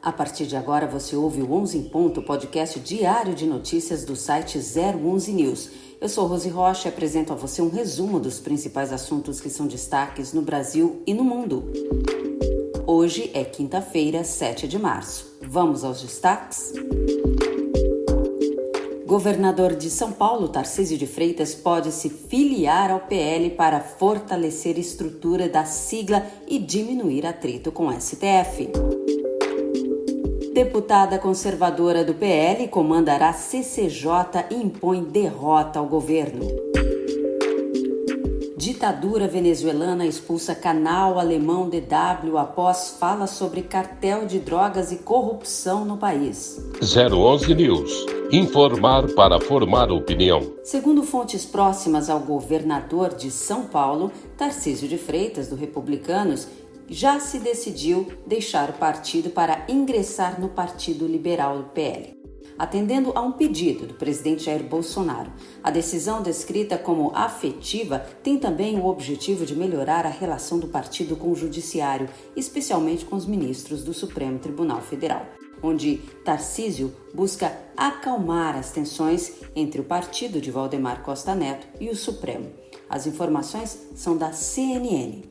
A partir de agora você ouve o 11 em Ponto, podcast diário de notícias do site 011 News. Eu sou Rose Rocha e apresento a você um resumo dos principais assuntos que são destaques no Brasil e no mundo. Hoje é quinta-feira, 7 de março. Vamos aos destaques? Governador de São Paulo, Tarcísio de Freitas, pode se filiar ao PL para fortalecer a estrutura da sigla e diminuir atrito com o STF. Deputada conservadora do PL comandará CCJ e impõe derrota ao governo. Ditadura venezuelana expulsa canal alemão DW após fala sobre cartel de drogas e corrupção no país. 011 News. Informar para formar opinião. Segundo fontes próximas ao governador de São Paulo, Tarcísio de Freitas, do Republicanos, já se decidiu deixar o partido para ingressar no Partido Liberal do PL. Atendendo a um pedido do presidente Jair Bolsonaro, a decisão descrita como afetiva tem também o objetivo de melhorar a relação do partido com o judiciário, especialmente com os ministros do Supremo Tribunal Federal, onde Tarcísio busca acalmar as tensões entre o partido de Valdemar Costa Neto e o Supremo. As informações são da CNN.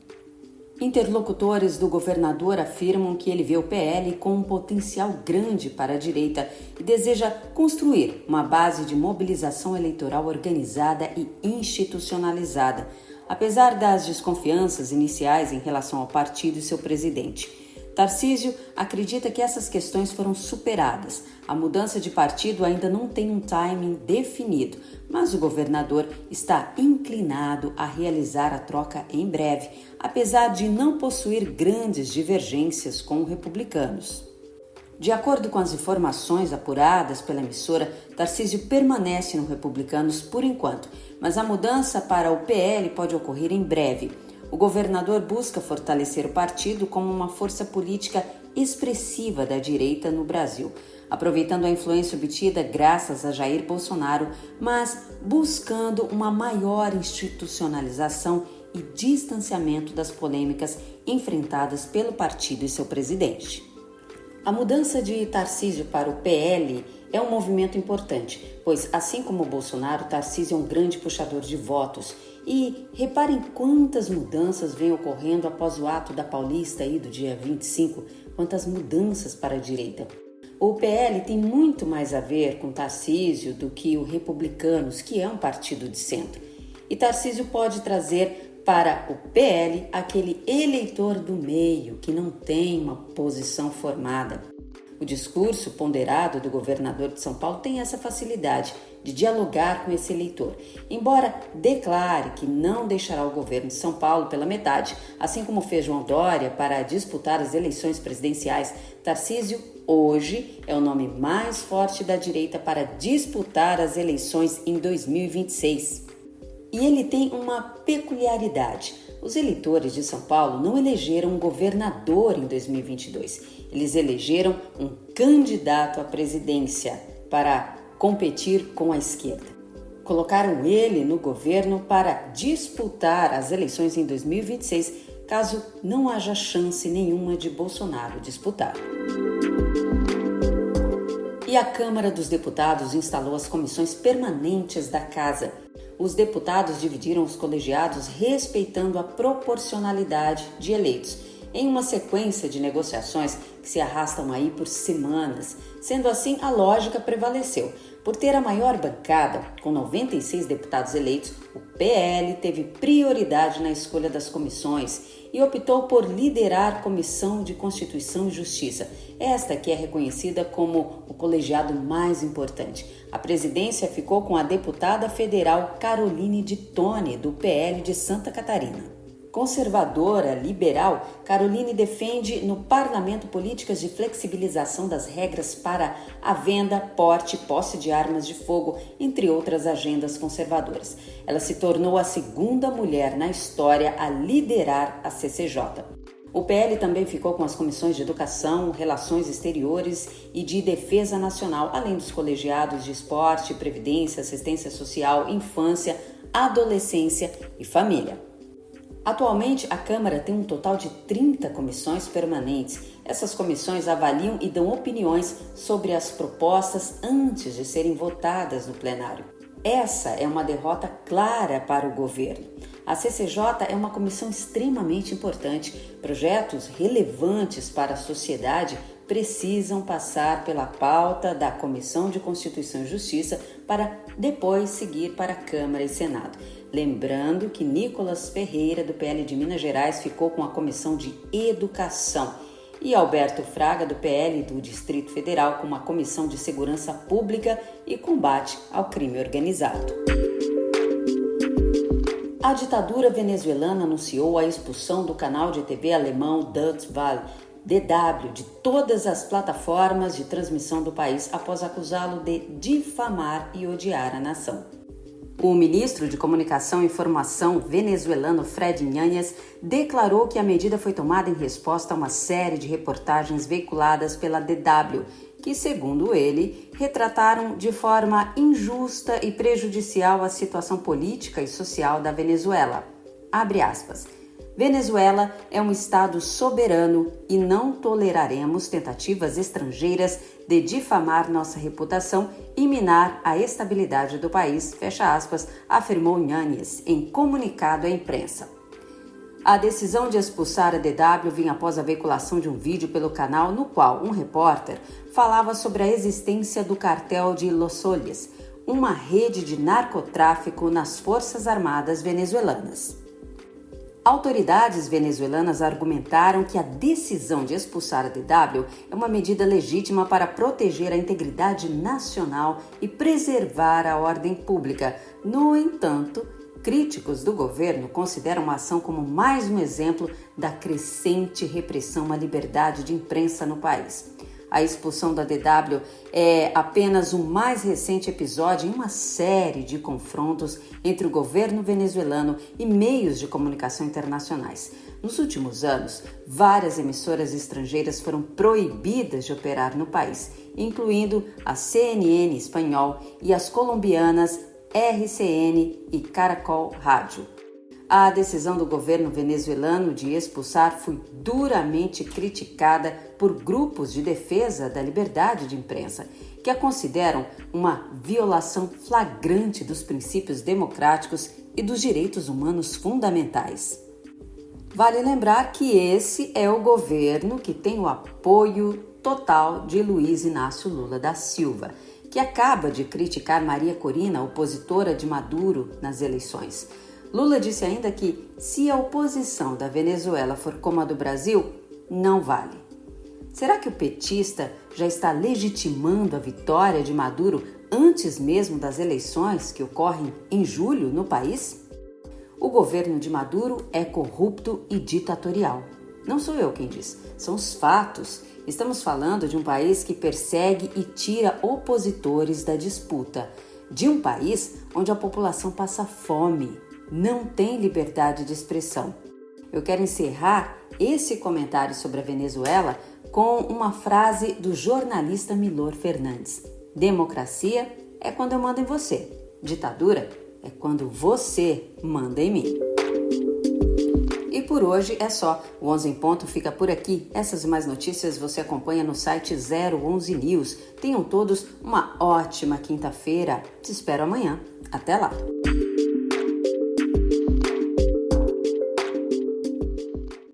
Interlocutores do governador afirmam que ele vê o PL com um potencial grande para a direita e deseja construir uma base de mobilização eleitoral organizada e institucionalizada, apesar das desconfianças iniciais em relação ao partido e seu presidente. Tarcísio acredita que essas questões foram superadas. A mudança de partido ainda não tem um timing definido, mas o governador está inclinado a realizar a troca em breve, apesar de não possuir grandes divergências com republicanos. De acordo com as informações apuradas pela emissora, Tarcísio permanece no Republicanos por enquanto, mas a mudança para o PL pode ocorrer em breve. O governador busca fortalecer o partido como uma força política expressiva da direita no Brasil, aproveitando a influência obtida graças a Jair Bolsonaro, mas buscando uma maior institucionalização e distanciamento das polêmicas enfrentadas pelo partido e seu presidente. A mudança de Tarcísio para o PL é um movimento importante, pois, assim como o Bolsonaro, Tarcísio é um grande puxador de votos. E reparem quantas mudanças vêm ocorrendo após o ato da Paulista aí do dia 25, quantas mudanças para a direita. O PL tem muito mais a ver com Tarcísio do que o Republicanos, que é um partido de centro. E Tarcísio pode trazer para o PL aquele eleitor do meio que não tem uma posição formada. O discurso ponderado do governador de São Paulo tem essa facilidade de dialogar com esse eleitor. Embora declare que não deixará o governo de São Paulo pela metade, assim como fez João Dória para disputar as eleições presidenciais, Tarcísio hoje é o nome mais forte da direita para disputar as eleições em 2026. E ele tem uma peculiaridade. Os eleitores de São Paulo não elegeram um governador em 2022. Eles elegeram um candidato à presidência para competir com a esquerda. Colocaram ele no governo para disputar as eleições em 2026, caso não haja chance nenhuma de Bolsonaro disputar. E a Câmara dos Deputados instalou as comissões permanentes da Casa. Os deputados dividiram os colegiados respeitando a proporcionalidade de eleitos, em uma sequência de negociações que se arrastam aí por semanas. Sendo assim, a lógica prevaleceu. Por ter a maior bancada, com 96 deputados eleitos, o PL teve prioridade na escolha das comissões e optou por liderar a Comissão de Constituição e Justiça, esta que é reconhecida como o colegiado mais importante. A presidência ficou com a deputada federal Caroline de Tone, do PL de Santa Catarina. Conservadora, liberal, Caroline defende no parlamento políticas de flexibilização das regras para a venda, porte e posse de armas de fogo, entre outras agendas conservadoras. Ela se tornou a segunda mulher na história a liderar a CCJ. O PL também ficou com as comissões de Educação, Relações Exteriores e de Defesa Nacional, além dos colegiados de Esporte, Previdência, Assistência Social, Infância, Adolescência e Família. Atualmente, a Câmara tem um total de 30 comissões permanentes. Essas comissões avaliam e dão opiniões sobre as propostas antes de serem votadas no plenário. Essa é uma derrota clara para o governo. A CCJ é uma comissão extremamente importante. Projetos relevantes para a sociedade precisam passar pela pauta da Comissão de Constituição e Justiça para depois seguir para a Câmara e Senado. Lembrando que Nicolas Ferreira, do PL de Minas Gerais, ficou com a Comissão de Educação e Alberto Fraga, do PL do Distrito Federal, com uma Comissão de Segurança Pública e Combate ao Crime Organizado. A ditadura venezuelana anunciou a expulsão do canal de TV alemão Deutsche Welle, DW, de todas as plataformas de transmissão do país após acusá-lo de difamar e odiar a nação. O ministro de Comunicação e Informação venezuelano Fred Ñáñez declarou que a medida foi tomada em resposta a uma série de reportagens veiculadas pela DW, que, segundo ele, retrataram de forma injusta e prejudicial a situação política e social da Venezuela. Abre aspas. Venezuela é um Estado soberano e não toleraremos tentativas estrangeiras de difamar nossa reputação e minar a estabilidade do país, fecha aspas, afirmou Ñáñez em comunicado à imprensa. A decisão de expulsar a DW vinha após a veiculação de um vídeo pelo canal no qual um repórter falava sobre a existência do cartel de Los Soles, uma rede de narcotráfico nas Forças Armadas venezuelanas. Autoridades venezuelanas argumentaram que a decisão de expulsar a DW é uma medida legítima para proteger a integridade nacional e preservar a ordem pública. No entanto, críticos do governo consideram a ação como mais um exemplo da crescente repressão à liberdade de imprensa no país. A expulsão da DW é apenas o mais recente episódio em uma série de confrontos entre o governo venezuelano e meios de comunicação internacionais. Nos últimos anos, várias emissoras estrangeiras foram proibidas de operar no país, incluindo a CNN espanhol e as colombianas RCN e Caracol Rádio. A decisão do governo venezuelano de expulsar foi duramente criticada por grupos de defesa da liberdade de imprensa, que a consideram uma violação flagrante dos princípios democráticos e dos direitos humanos fundamentais. Vale lembrar que esse é o governo que tem o apoio total de Luiz Inácio Lula da Silva, que acaba de criticar Maria Corina, opositora de Maduro, nas eleições. Lula disse ainda que, se a oposição da Venezuela for como a do Brasil, não vale. Será que o petista já está legitimando a vitória de Maduro antes mesmo das eleições que ocorrem em julho no país? O governo de Maduro é corrupto e ditatorial. Não sou eu quem diz, são os fatos. Estamos falando de um país que persegue e tira opositores da disputa, de um país onde a população passa fome, não tem liberdade de expressão. Eu quero encerrar esse comentário sobre a Venezuela com uma frase do jornalista Milor Fernandes. Democracia é quando eu mando em você. Ditadura é quando você manda em mim. E por hoje é só. O 11 em Ponto fica por aqui. Essas e mais notícias você acompanha no site 011 News. Tenham todos uma ótima quinta-feira. Te espero amanhã. Até lá!